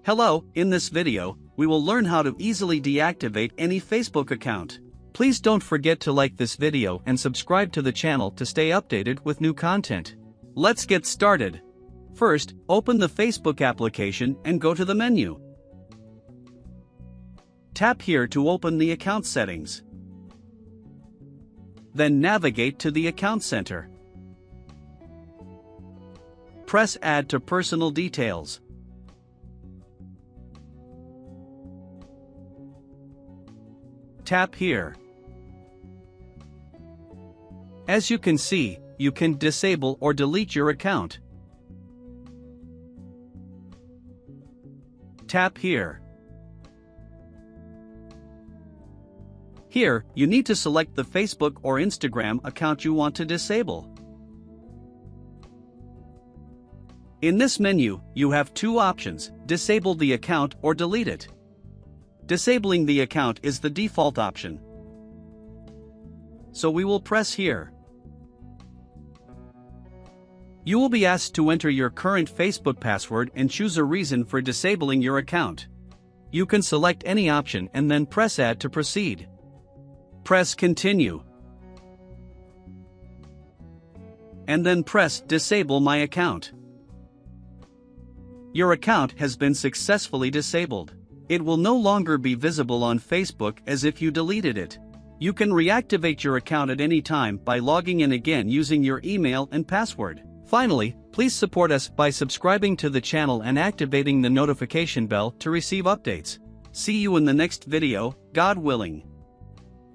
Hello, in this video, we will learn how to easily deactivate any Facebook account. Please don't forget to like this video and subscribe to the channel to stay updated with new content. Let's get started. First, open the Facebook application and go to the menu. Tap here to open the account settings. Then navigate to the Account Center. Press Add to Personal Details. Tap here. As you can see, you can disable or delete your account. Tap here. Here, you need to select the Facebook or Instagram account you want to disable. In this menu, you have two options: disable the account or delete it. Disabling the account is the default option. So we will press here. You will be asked to enter your current Facebook password and choose a reason for disabling your account. You can select any option and then press Add to proceed. Press Continue. And then press Disable My Account. Your account has been successfully disabled. It will no longer be visible on Facebook as if you deleted it. You can reactivate your account at any time by logging in again using your email and password. Finally, please support us by subscribing to the channel and activating the notification bell to receive updates. See you in the next video, God willing.